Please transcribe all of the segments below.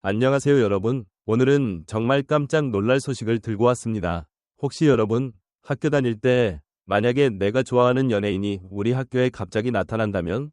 안녕하세요 여러분. 오늘은 정말 깜짝 놀랄 소식을 들고 왔습니다. 혹시 여러분 학교 다닐 때 만약에 내가 좋아하는 연예인이 우리 학교에 갑자기 나타난다면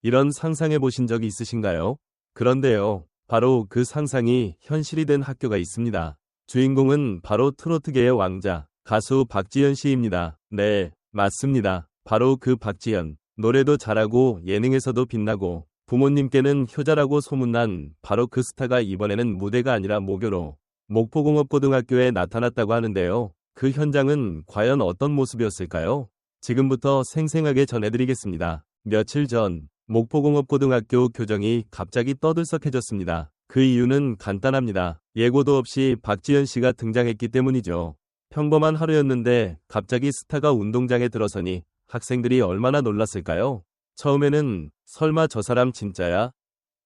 이런 상상해 보신 적이 있으신가요? 그런데요. 바로 그 상상이 현실이 된 학교가 있습니다. 주인공은 바로 트로트계의 왕자, 가수 박지현 씨입니다. 네, 맞습니다. 바로 그 박지현. 노래도 잘하고 예능에서도 빛나고 부모님께는 효자라고 소문난 바로 그 스타가 이번에는 무대가 아니라 모교로 목포공업고등학교에 나타났다고 하는데요. 그 현장은 과연 어떤 모습이었을까요? 지금부터 생생하게 전해드리겠습니다. 며칠 전 목포공업고등학교 교정이 갑자기 떠들썩해졌습니다. 그 이유는 간단합니다. 예고도 없이 박지현 씨가 등장했기 때문이죠. 평범한 하루였는데 갑자기 스타가 운동장에 들어서니 학생들이 얼마나 놀랐을까요? 처음에는 설마 저 사람 진짜야?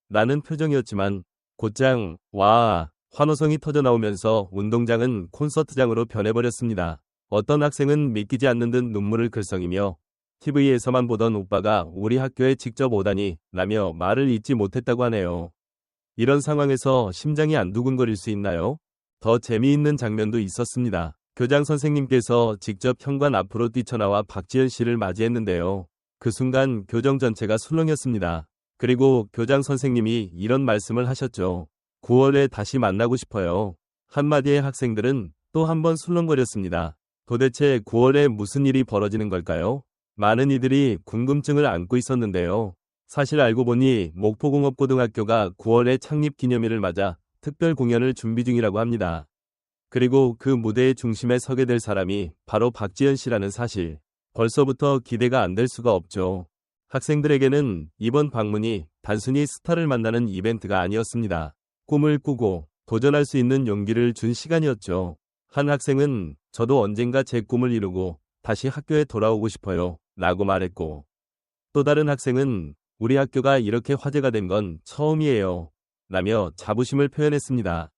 라는 표정이었지만 곧장 와 환호성이 터져나오면서 운동장은 콘서트장으로 변해버렸습니다. 어떤 학생은 믿기지 않는 듯 눈물을 글썽이며 TV에서만 보던 오빠가 우리 학교에 직접 오다니 라며 말을 잇지 못했다고 하네요. 이런 상황에서 심장이 안 두근거릴 수 있나요? 더 재미있는 장면도 있었습니다. 교장 선생님께서 직접 현관 앞으로 뛰쳐나와 박지현 씨를 맞이했는데요. 그 순간 교정 전체가 술렁였습니다. 그리고 교장 선생님이 이런 말씀을 하셨죠. 9월에 다시 만나고 싶어요. 한마디에 학생들은 또 한 번 술렁거렸습니다. 도대체 9월에 무슨 일이 벌어지는 걸까요? 많은 이들이 궁금증을 안고 있었는데요. 사실 알고 보니 목포공업고등학교가 9월에 창립 기념일을 맞아 특별 공연을 준비 중이라고 합니다. 그리고 그 무대의 중심에 서게 될 사람이 바로 박지현 씨라는 사실. 벌써부터 기대가 안 될 수가 없죠. 학생들에게는 이번 방문이 단순히 스타를 만나는 이벤트가 아니었습니다. 꿈을 꾸고 도전할 수 있는 용기를 준 시간이었죠. 한 학생은 저도 언젠가 제 꿈을 이루고 다시 학교에 돌아오고 싶어요. 라고 말했고 또 다른 학생은 우리 학교가 이렇게 화제가 된 건 처음이에요. 라며 자부심을 표현했습니다.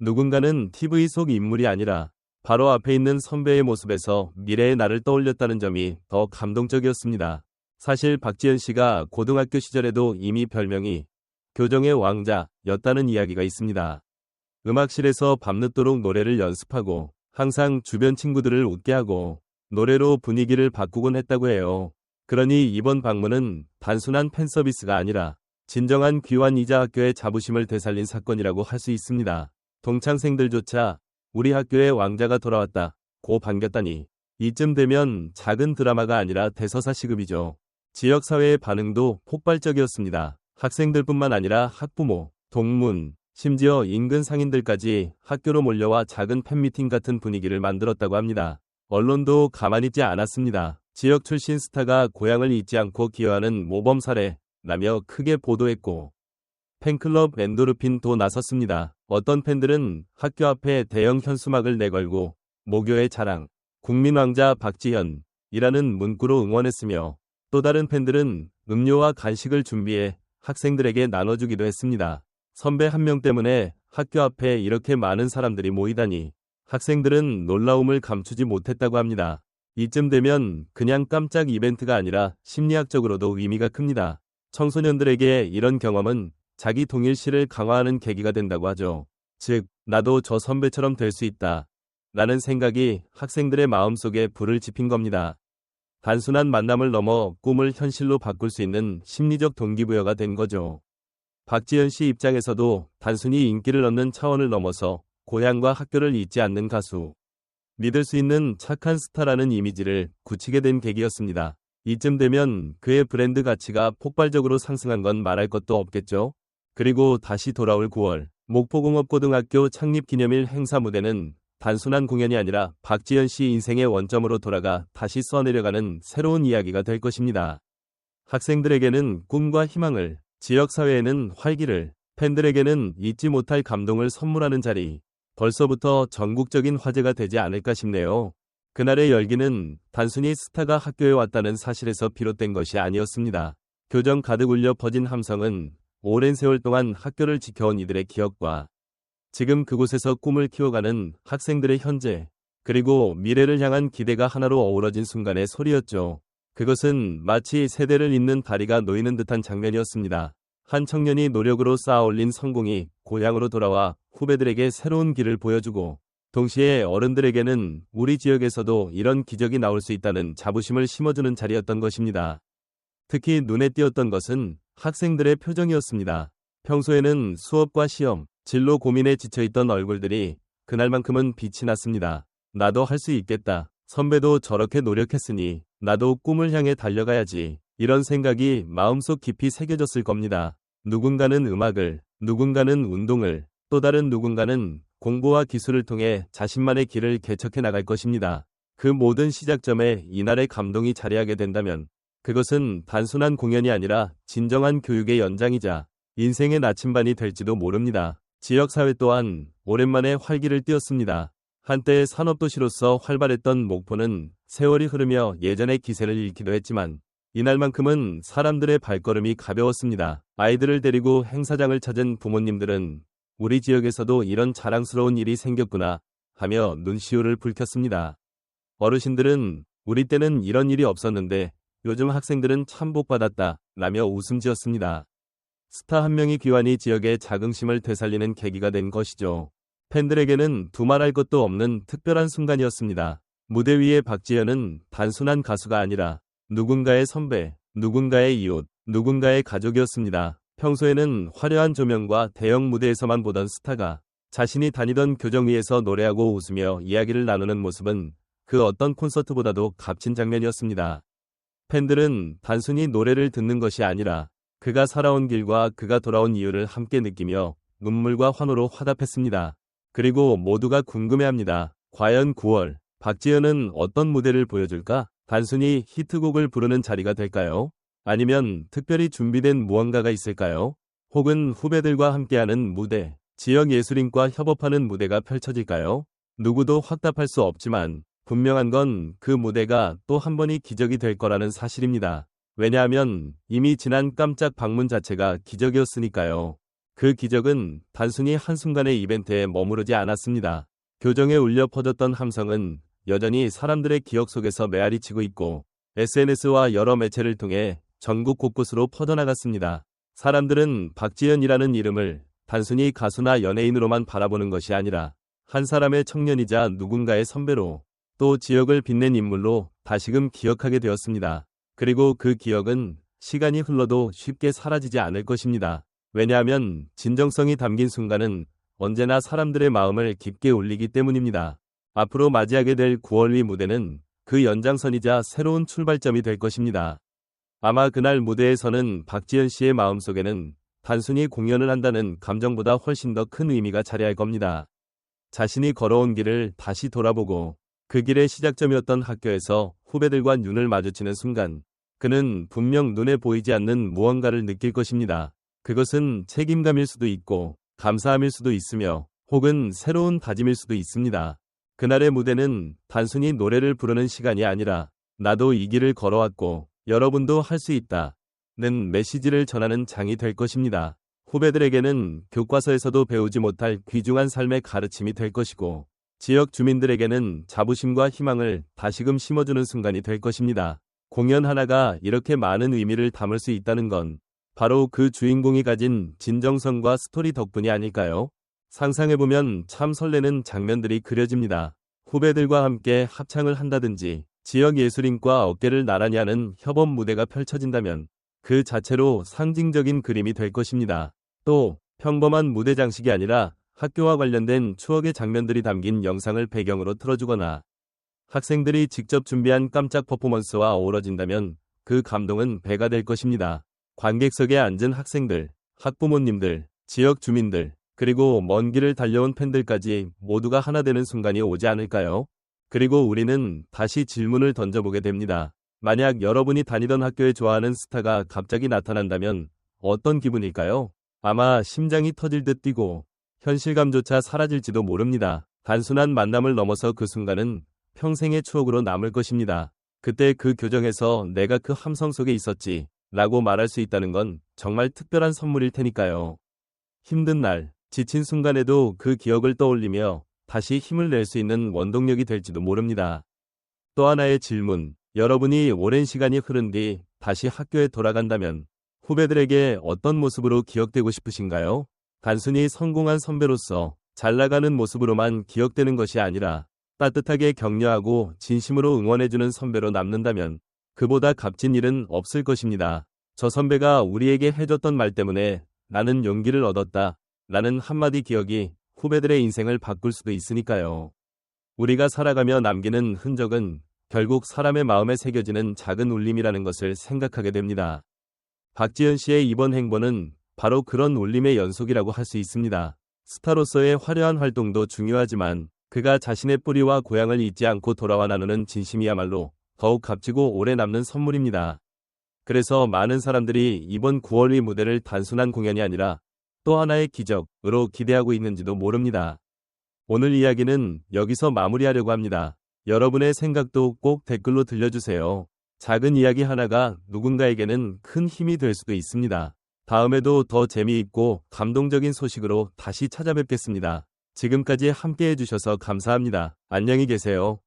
누군가는 TV 속 인물이 아니라 바로 앞에 있는 선배의 모습에서 미래의 나를 떠올렸다는 점이 더 감동적이었습니다. 사실 박지현 씨가 고등학교 시절에도 이미 별명이 교정의 왕자였다는 이야기가 있습니다. 음악실에서 밤늦도록 노래를 연습하고 항상 주변 친구들을 웃게 하고 노래로 분위기를 바꾸곤 했다고 해요. 그러니 이번 방문은 단순한 팬서비스가 아니라 진정한 귀환이자 학교의 자부심을 되살린 사건이라고 할 수 있습니다. 동창생들조차 우리 학교의 왕자가 돌아왔다 고 반겼다니 이쯤 되면 작은 드라마가 아니라 대서사 시급이죠. 지역사회의 반응도 폭발적이었습니다. 학생들뿐만 아니라 학부모, 동문, 심지어 인근 상인들까지 학교로 몰려와 작은 팬미팅 같은 분위기를 만들었다고 합니다. 언론도 가만히 있지 않았습니다. 지역 출신 스타가 고향을 잊지 않고 기여하는 모범 사례라며 크게 보도했고 팬클럽 엔도르핀도 나섰습니다. 어떤 팬들은 학교 앞에 대형 현수막을 내걸고 모교의 자랑, 국민왕자 박지현이라는 문구로 응원했으며 또 다른 팬들은 음료와 간식을 준비해 학생들에게 나눠주기도 했습니다. 선배 한 명 때문에 학교 앞에 이렇게 많은 사람들이 모이다니 학생들은 놀라움을 감추지 못했다고 합니다. 이쯤 되면 그냥 깜짝 이벤트가 아니라 심리학적으로도 의미가 큽니다. 청소년들에게 이런 경험은 자기 동일시를 강화하는 계기가 된다고 하죠. 즉, 나도 저 선배처럼 될 수 있다. 라는 생각이 학생들의 마음속에 불을 지핀 겁니다. 단순한 만남을 넘어 꿈을 현실로 바꿀 수 있는 심리적 동기부여가 된 거죠. 박지현 씨 입장에서도 단순히 인기를 얻는 차원을 넘어서 고향과 학교를 잊지 않는 가수, 믿을 수 있는 착한 스타라는 이미지를 굳히게 된 계기였습니다. 이쯤 되면 그의 브랜드 가치가 폭발적으로 상승한 건 말할 것도 없겠죠. 그리고 다시 돌아올 9월, 목포공업고등학교 창립기념일 행사 무대는 단순한 공연이 아니라 박지현 씨 인생의 원점으로 돌아가 다시 써내려가는 새로운 이야기가 될 것입니다. 학생들에게는 꿈과 희망을, 지역사회에는 활기를, 팬들에게는 잊지 못할 감동을 선물하는 자리, 벌써부터 전국적인 화제가 되지 않을까 싶네요. 그날의 열기는 단순히 스타가 학교에 왔다는 사실에서 비롯된 것이 아니었습니다. 교정 가득 울려 퍼진 함성은 오랜 세월 동안 학교를 지켜온 이들의 기억과 지금 그곳에서 꿈을 키워가는 학생들의 현재, 그리고 미래를 향한 기대가 하나로 어우러진 순간의 소리였죠. 그것은 마치 세대를 잇는 다리가 놓이는 듯한 장면이었습니다. 한 청년이 노력으로 쌓아올린 성공이 고향으로 돌아와 후배들에게 새로운 길을 보여주고 동시에 어른들에게는 우리 지역에서도 이런 기적이 나올 수 있다는 자부심을 심어주는 자리였던 것입니다. 특히 눈에 띄었던 것은 학생들의 표정이었습니다. 평소에는 수업과 시험, 진로 고민에 지쳐있던 얼굴들이 그날만큼은 빛이 났습니다. 나도 할 수 있겠다. 선배도 저렇게 노력했으니 나도 꿈을 향해 달려가야지. 이런 생각이 마음속 깊이 새겨졌을 겁니다. 누군가는 음악을, 누군가는 운동을, 또 다른 누군가는 공부와 기술을 통해 자신만의 길을 개척해 나갈 것입니다. 그 모든 시작점에 이날의 감동이 자리하게 된다면 그것은 단순한 공연이 아니라 진정한 교육의 연장이자 인생의 나침반이 될지도 모릅니다. 지역사회 또한 오랜만에 활기를 띠었습니다. 한때 산업도시로서 활발했던 목포는 세월이 흐르며 예전의 기세를 잃기도 했지만 이날만큼은 사람들의 발걸음이 가벼웠습니다. 아이들을 데리고 행사장을 찾은 부모님들은 우리 지역에서도 이런 자랑스러운 일이 생겼구나 하며 눈시울을 붉혔습니다. 어르신들은 우리 때는 이런 일이 없었는데 요즘 학생들은 참 복받았다 라며 웃음 지었습니다. 스타 한 명이 귀환이 지역의 자긍심을 되살리는 계기가 된 것이죠. 팬들에게는 두말할 것도 없는 특별한 순간이었습니다. 무대 위의 박지현은 단순한 가수가 아니라 누군가의 선배, 누군가의 이웃, 누군가의 가족이었습니다. 평소에는 화려한 조명과 대형 무대에서만 보던 스타가 자신이 다니던 교정 위에서 노래하고 웃으며 이야기를 나누는 모습은 그 어떤 콘서트보다도 값진 장면이었습니다. 팬들은 단순히 노래를 듣는 것이 아니라 그가 살아온 길과 그가 돌아온 이유를 함께 느끼며 눈물과 환호로 화답했습니다. 그리고 모두가 궁금해합니다. 과연 9월 박지현은 어떤 무대를 보여줄까? 단순히 히트곡을 부르는 자리가 될까요? 아니면 특별히 준비된 무언가가 있을까요? 혹은 후배들과 함께하는 무대, 지역 예술인과 협업하는 무대가 펼쳐질까요? 누구도 확답할 수 없지만 분명한 건 그 무대가 또 한 번이 기적이 될 거라는 사실입니다. 왜냐하면 이미 지난 깜짝 방문 자체가 기적이었으니까요. 그 기적은 단순히 한순간의 이벤트에 머무르지 않았습니다. 교정에 울려 퍼졌던 함성은 여전히 사람들의 기억 속에서 메아리치고 있고 SNS와 여러 매체를 통해 전국 곳곳으로 퍼져나갔습니다. 사람들은 박지현이라는 이름을 단순히 가수나 연예인으로만 바라보는 것이 아니라 한 사람의 청년이자 누군가의 선배로 또 지역을 빛낸 인물로 다시금 기억하게 되었습니다. 그리고 그 기억은 시간이 흘러도 쉽게 사라지지 않을 것입니다. 왜냐하면 진정성이 담긴 순간은 언제나 사람들의 마음을 깊게 울리기 때문입니다. 앞으로 맞이하게 될 9월위 무대는 그 연장선이자 새로운 출발점이 될 것입니다. 아마 그날 무대에서는 박지현 씨의 마음속에는 단순히 공연을 한다는 감정보다 훨씬 더 큰 의미가 자리할 겁니다. 자신이 걸어온 길을 다시 돌아보고 그 길의 시작점이었던 학교에서 후배들과 눈을 마주치는 순간 그는 분명 눈에 보이지 않는 무언가를 느낄 것입니다. 그것은 책임감일 수도 있고 감사함일 수도 있으며 혹은 새로운 다짐일 수도 있습니다. 그날의 무대는 단순히 노래를 부르는 시간이 아니라 나도 이 길을 걸어왔고 여러분도 할 수 있다는 메시지를 전하는 장이 될 것입니다. 후배들에게는 교과서에서도 배우지 못할 귀중한 삶의 가르침이 될 것이고 지역 주민들에게는 자부심과 희망을 다시금 심어주는 순간이 될 것입니다. 공연 하나가 이렇게 많은 의미를 담을 수 있다는 건 바로 그 주인공이 가진 진정성과 스토리 덕분이 아닐까요? 상상해보면 참 설레는 장면들이 그려집니다. 후배들과 함께 합창을 한다든지 지역 예술인과 어깨를 나란히 하는 협업 무대가 펼쳐진다면 그 자체로 상징적인 그림이 될 것입니다. 또 평범한 무대 장식이 아니라 학교와 관련된 추억의 장면들이 담긴 영상을 배경으로 틀어주거나 학생들이 직접 준비한 깜짝 퍼포먼스와 어우러진다면 그 감동은 배가 될 것입니다. 관객석에 앉은 학생들, 학부모님들, 지역 주민들, 그리고 먼 길을 달려온 팬들까지 모두가 하나 되는 순간이 오지 않을까요? 그리고 우리는 다시 질문을 던져보게 됩니다. 만약 여러분이 다니던 학교에 좋아하는 스타가 갑자기 나타난다면 어떤 기분일까요? 아마 심장이 터질 듯 뛰고 현실감조차 사라질지도 모릅니다. 단순한 만남을 넘어서 그 순간은 평생의 추억으로 남을 것입니다. 그때 그 교정에서 내가 그 함성 속에 있었지 라고 말할 수 있다는 건 정말 특별한 선물일 테니까요. 힘든 날, 지친 순간에도 그 기억을 떠올리며 다시 힘을 낼 수 있는 원동력이 될지도 모릅니다. 또 하나의 질문, 여러분이 오랜 시간이 흐른 뒤 다시 학교에 돌아간다면 후배들에게 어떤 모습으로 기억되고 싶으신가요? 단순히 성공한 선배로서 잘 나가는 모습으로만 기억되는 것이 아니라 따뜻하게 격려하고 진심으로 응원해주는 선배로 남는다면 그보다 값진 일은 없을 것입니다. 저 선배가 우리에게 해줬던 말 때문에 나는 용기를 얻었다. 라는 한마디 기억이 후배들의 인생을 바꿀 수도 있으니까요. 우리가 살아가며 남기는 흔적은 결국 사람의 마음에 새겨지는 작은 울림이라는 것을 생각하게 됩니다. 박지현 씨의 이번 행보는 바로 그런 울림의 연속이라고 할 수 있습니다. 스타로서의 화려한 활동도 중요하지만 그가 자신의 뿌리와 고향을 잊지 않고 돌아와 나누는 진심이야말로 더욱 값지고 오래 남는 선물입니다. 그래서 많은 사람들이 이번 9월 의 무대를 단순한 공연이 아니라 또 하나의 기적으로 기대하고 있는지도 모릅니다. 오늘 이야기는 여기서 마무리하려고 합니다. 여러분의 생각도 꼭 댓글로 들려주세요. 작은 이야기 하나가 누군가에게는 큰 힘이 될 수도 있습니다. 다음에도 더 재미있고 감동적인 소식으로 다시 찾아뵙겠습니다. 지금까지 함께 해주셔서 감사합니다. 안녕히 계세요.